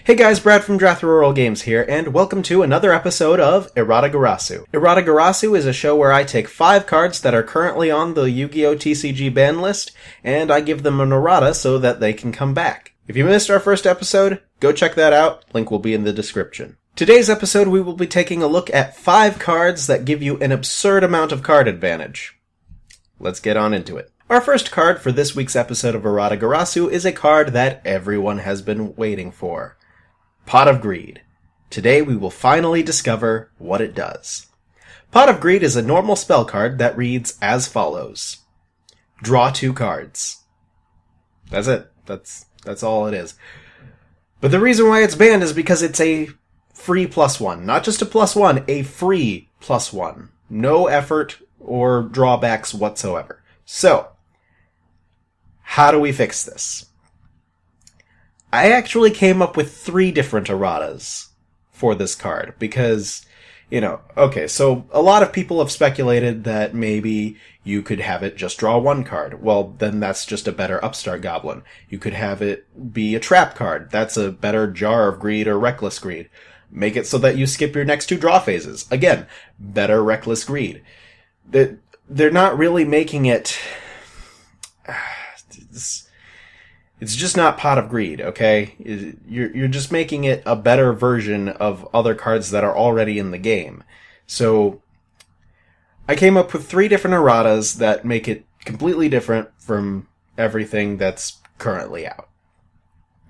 Hey guys, Brad from Drathrorol Games here, and welcome to another episode of Errata-Garasu. Errata-Garasu is a show where I take 5 cards that are currently on the Yu-Gi-Oh! TCG ban list, and I give them an errata so that they can come back. If you missed our first episode, go check that out, link will be in the description. Today's episode we will be taking a look at 5 cards that give you an absurd amount of card advantage. Let's get on into it. Our first card for this week's episode of Errata-Garasu is a card that everyone has been waiting for. Pot of Greed. Today we will finally discover what it does. Pot of Greed is a normal spell card that reads as follows. Draw 2 cards. That's it. That's all it is. But the reason why it's banned is because it's a free +1. Not just a +1, a free +1. No effort or drawbacks whatsoever. So, how do we fix this? I actually came up with 3 different erratas for this card because, so a lot of people have speculated that maybe you could have it just draw 1 card. Well, then that's just a better Upstart Goblin. You could have it be a trap card. That's a better Jar of Greed or Reckless Greed. Make it so that you skip your next 2 draw phases. Again, better Reckless Greed. They're not really making it... It's just not Pot of Greed, okay? You're just making it a better version of other cards that are already in the game. So, I came up with 3 different erratas that make it completely different from everything that's currently out.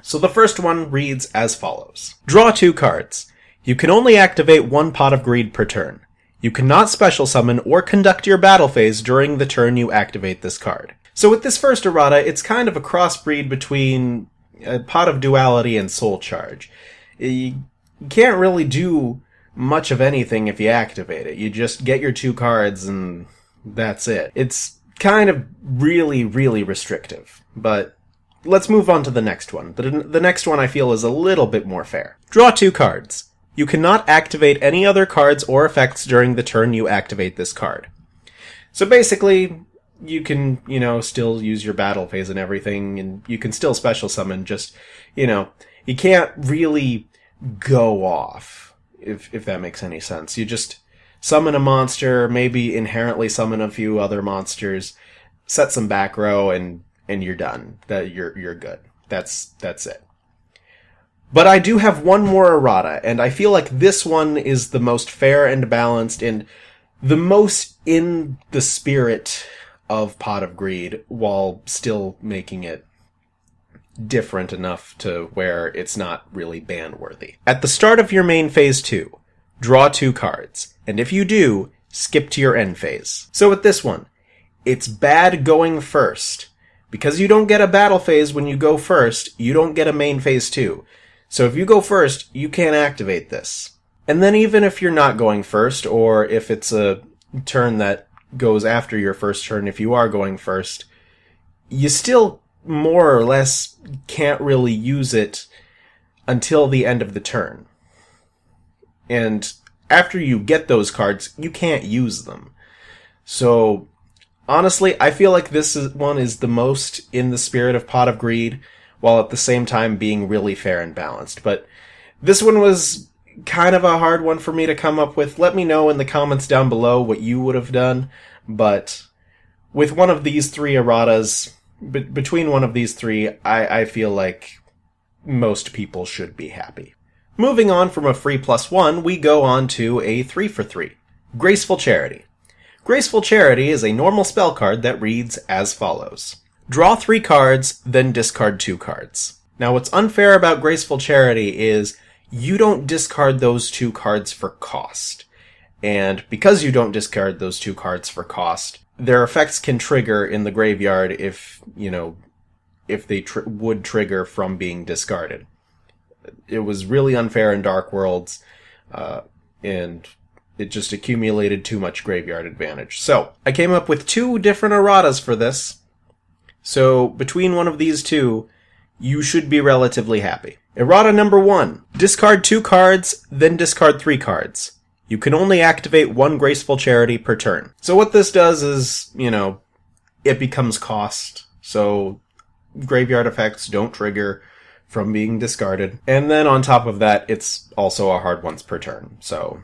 So the first one reads as follows. Draw 2 cards. You can only activate 1 Pot of Greed per turn. You cannot special summon or conduct your battle phase during the turn you activate this card. So with this first errata, it's kind of a crossbreed between a Pot of Duality and Soul Charge. You can't really do much of anything if you activate it. You just get your 2 cards and that's it. It's kind of really, really restrictive. But let's move on to the next one. The next one I feel is a little bit more fair. Draw 2 cards. You cannot activate any other cards or effects during the turn you activate this card. So basically, you can, still use your battle phase and everything, and you can still special summon, just, you can't really go off, if that makes any sense. You just summon a monster, maybe inherently summon a few other monsters, set some back row, and you're done. You're good. That's it. But I do have one more errata, and I feel like this one is the most fair and balanced, and the most in the spirit of Pot of Greed, while still making it different enough to where it's not really ban-worthy. At the start of your main phase 2, draw 2 cards, and if you do, skip to your end phase. So with this one, it's bad going first. Because you don't get a battle phase when you go first, you don't get a main phase 2. So if you go first, you can't activate this. And then even if you're not going first, or if it's a turn that goes after your first turn, if you are going first, you still more or less can't really use it until the end of the turn. And after you get those cards, you can't use them. So, honestly, I feel like this one is the most in the spirit of Pot of Greed, while at the same time being really fair and balanced. But this one was kind of a hard one for me to come up with. Let me know in the comments down below what you would have done. But with one of these 3 erratas, between one of these 3, I feel like most people should be happy. Moving on from a free +1, we go on to a 3 for 3. Graceful Charity. Graceful Charity is a normal spell card that reads as follows. Draw 3 cards, then discard 2 cards. Now what's unfair about Graceful Charity is you don't discard those 2 cards for cost. And because you don't discard those 2 cards for cost, their effects can trigger in the graveyard if they would trigger from being discarded. It was really unfair in Dark Worlds, and it just accumulated too much graveyard advantage. So, I came up with 2 different erratas for this. So, between one of these 2, you should be relatively happy. Errata number 1. Discard 2 cards, then discard 3 cards. You can only activate 1 Graceful Charity per turn. So what this does is, it becomes cost. So graveyard effects don't trigger from being discarded. And then on top of that, it's also a hard once per turn. So,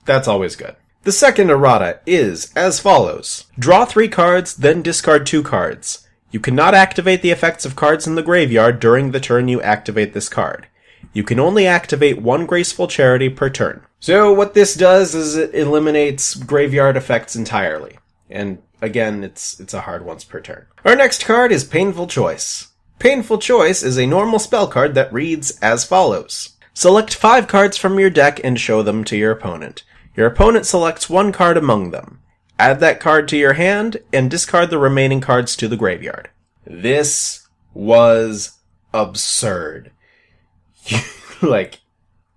that's always good. The second errata is as follows. Draw 3 cards, then discard 2 cards. You cannot activate the effects of cards in the graveyard during the turn you activate this card. You can only activate 1 Graceful Charity per turn. So what this does is it eliminates graveyard effects entirely. And again, it's a hard once per turn. Our next card is Painful Choice. Painful Choice is a normal spell card that reads as follows. Select 5 cards from your deck and show them to your opponent. Your opponent selects 1 card among them. Add that card to your hand and discard the remaining cards to the graveyard. This was absurd. Like,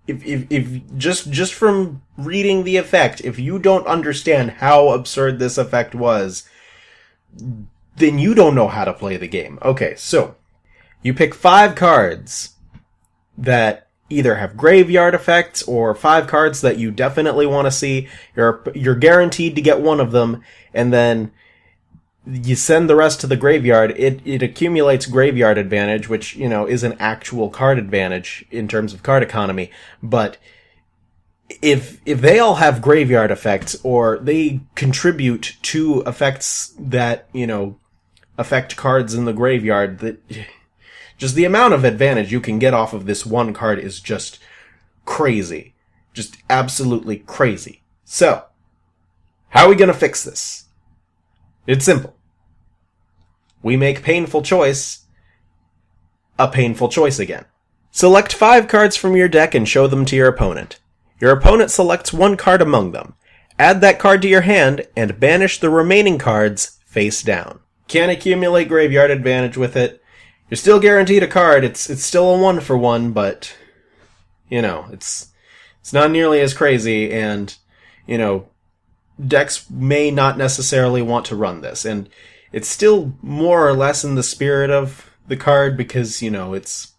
if just from reading the effect, if you don't understand how absurd this effect was, then you don't know how to play the game. Okay, so you pick 5 cards that either have graveyard effects or 5 cards that you definitely want to see. You're guaranteed to get one of them, and then you send the rest to the graveyard. It accumulates graveyard advantage, which, is an actual card advantage in terms of card economy. But if they all have graveyard effects, or they contribute to effects that, affect cards in the graveyard, that just the amount of advantage you can get off of this one card is just crazy. Just absolutely crazy. So, how are we gonna fix this? It's simple. We make Painful Choice a Painful Choice again. Select 5 cards from your deck and show them to your opponent. Your opponent selects 1 card among them. Add that card to your hand and banish the remaining cards face down. Can't accumulate graveyard advantage with it. You're still guaranteed a card. It's still a 1-for-1, but it's not nearly as crazy, and decks may not necessarily want to run this, and it's still more or less in the spirit of the card because it's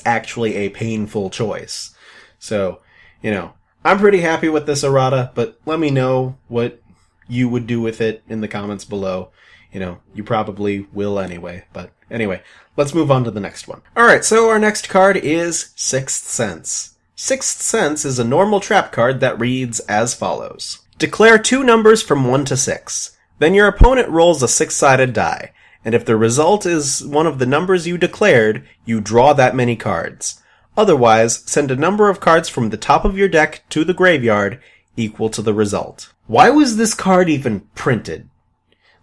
actually a painful choice. So I'm pretty happy with this errata, but let me know what you would do with it in the comments below. You probably will anyway, but anyway, let's move on to the next one. Alright, so our next card is Sixth Sense. Sixth Sense is a normal trap card that reads as follows. Declare 2 numbers from 1 to 6. Then your opponent rolls a 6-sided die, and if the result is one of the numbers you declared, you draw that many cards. Otherwise, send a number of cards from the top of your deck to the graveyard equal to the result. Why was this card even printed?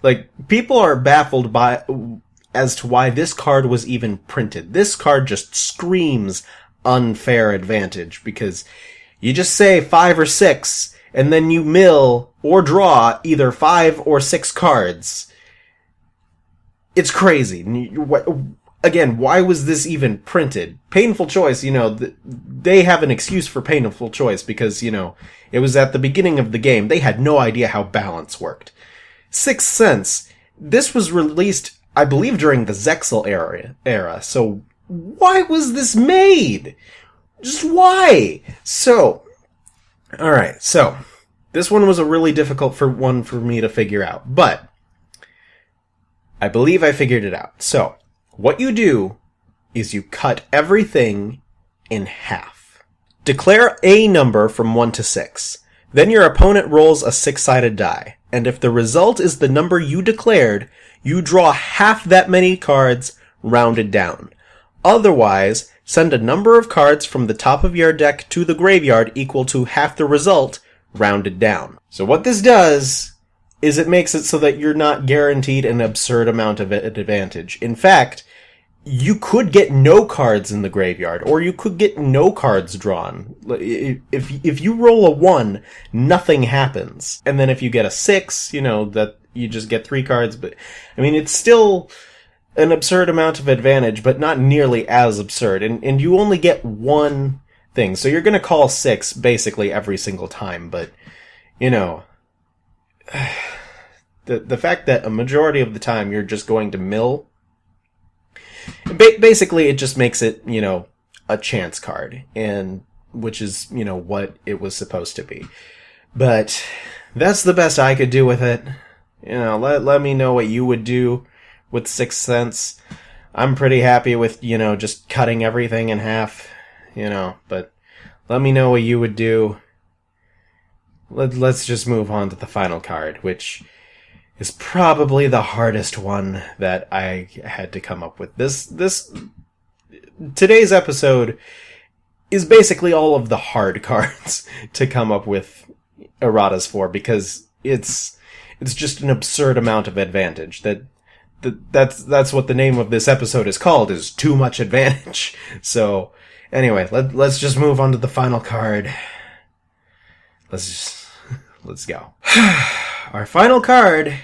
Like, people are baffled as to why this card was even printed. This card just screams unfair advantage, because you just say 5 or 6, and then you mill or draw either 5 or 6 cards. It's crazy. Again, why was this even printed? Painful Choice, they have an excuse for Painful Choice because, it was at the beginning of the game. They had no idea how balance worked. Sixth Sense, this was released, I believe, during the Zexal era, so why was this made? Just why? So, alright, so, this one was a really difficult one for me to figure out, but I believe I figured it out. So, what you do is you cut everything in half. Declare a number from 1 to 6. Then your opponent rolls a 6-sided die, and if the result is the number you declared, you draw half that many cards rounded down. Otherwise, send a number of cards from the top of your deck to the graveyard equal to half the result rounded down. So what this does is it makes it so that you're not guaranteed an absurd amount of advantage. In fact, you could get no cards in the graveyard, or you could get no cards drawn. If you roll a 1, nothing happens. And then if you get a 6, that you just get 3 cards. But, it's still an absurd amount of advantage, but not nearly as absurd. And you only get 1 thing. So you're gonna call 6 basically every single time, but, the fact that a majority of the time you're just going to mill, basically it just makes it, a chance card, and which is, what it was supposed to be. But that's the best I could do with it. Let me know what you would do with Sixth Sense. I'm pretty happy with, just cutting everything in half, but let me know what you would do. Let's just move on to the final card, which is probably the hardest one that I had to come up with. Today's episode is basically all of the hard cards to come up with erratas for, because it's just an absurd amount of advantage. That's what the name of this episode is called, is too much advantage. So anyway, let's just move on to the final card. Let's go. Our final card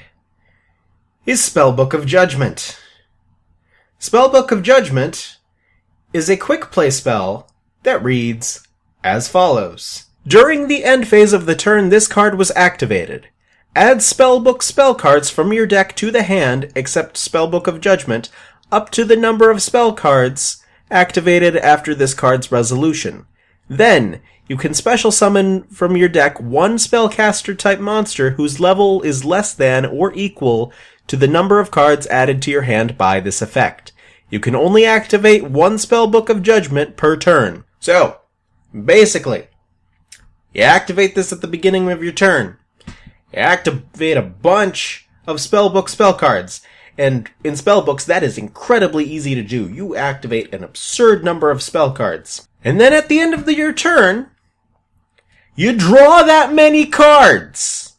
is Spellbook of Judgment. Spellbook of Judgment is a quick play spell that reads as follows. During the end phase of the turn this card was activated. Add Spellbook spell cards from your deck to the hand, except Spellbook of Judgment, up to the number of spell cards activated after this card's resolution. Then, you can special summon from your deck one spellcaster type monster whose level is less than or equal to the number of cards added to your hand by this effect. You can only activate one Spellbook of Judgment per turn. So, basically, you activate this at the beginning of your turn. You activate a bunch of Spellbook spell cards. And in spellbooks, that is incredibly easy to do. You activate an absurd number of spell cards. And then at the end of your turn, you draw that many cards.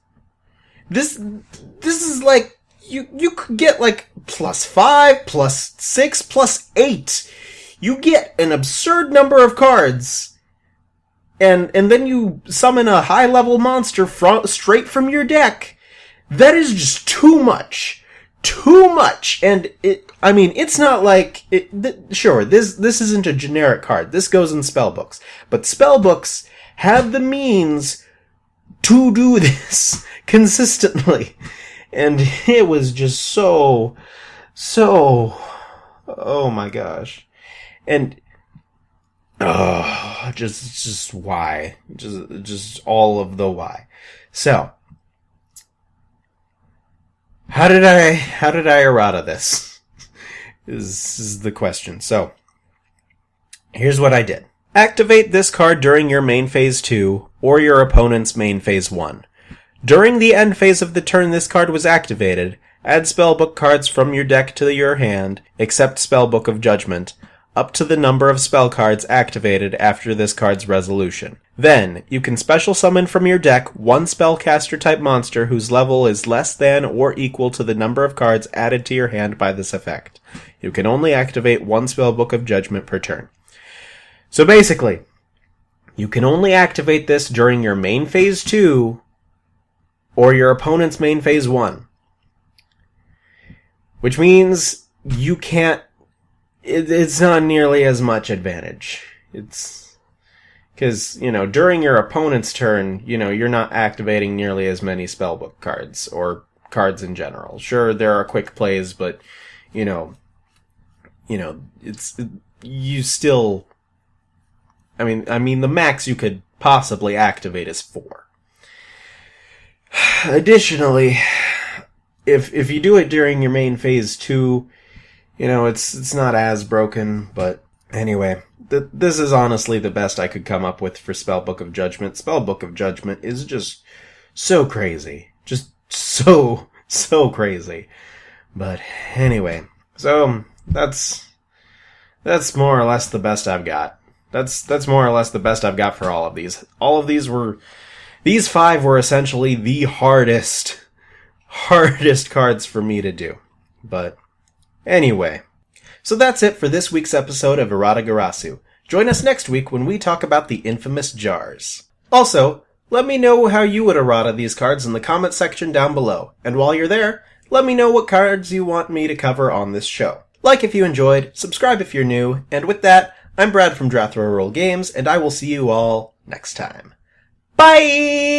This is like, you could get like +5, +6, +8. You get an absurd number of cards. And then you summon a high level monster straight from your deck. That is just too much. Too much. And it's not like sure, this isn't a generic card. This goes in spellbooks. But spellbooks have the means to do this consistently. And it was just so, oh my gosh. And, just why? Just all of the why. So, how did I errata this? Is the question. So, here's what I did. Activate this card during your main phase 2 or your opponent's main phase 1. During the end phase of the turn this card was activated, add spellbook cards from your deck to your hand, except Spellbook of Judgment, up to the number of spell cards activated after this card's resolution. Then, you can special summon from your deck one spellcaster type monster whose level is less than or equal to the number of cards added to your hand by this effect. You can only activate one Spellbook of Judgment per turn. So basically, you can only activate this during your main phase 2 or your opponent's main phase 1. Which means you can't, it's not nearly as much advantage. It's, because, during your opponent's turn, you're not activating nearly as many spellbook cards, or cards in general. Sure, there are quick plays, but, you still, the max you could possibly activate is 4. Additionally, if you do it during your main phase 2, it's not as broken, but anyway, this is honestly the best I could come up with for Spellbook of Judgment. Spellbook of Judgment is just so crazy. Just so crazy. But anyway, so that's more or less the best I've got. That's more or less the best I've got for all of these. These 5 were essentially the hardest cards for me to do. But anyway, so that's it for this week's episode of Errata-Garasu. Join us next week when we talk about the infamous jars. Also, let me know how you would errata these cards in the comment section down below. And while you're there, let me know what cards you want me to cover on this show. Like if you enjoyed, subscribe if you're new, and with that, I'm Brad from Drathrorol Games, and I will see you all next time. Bye!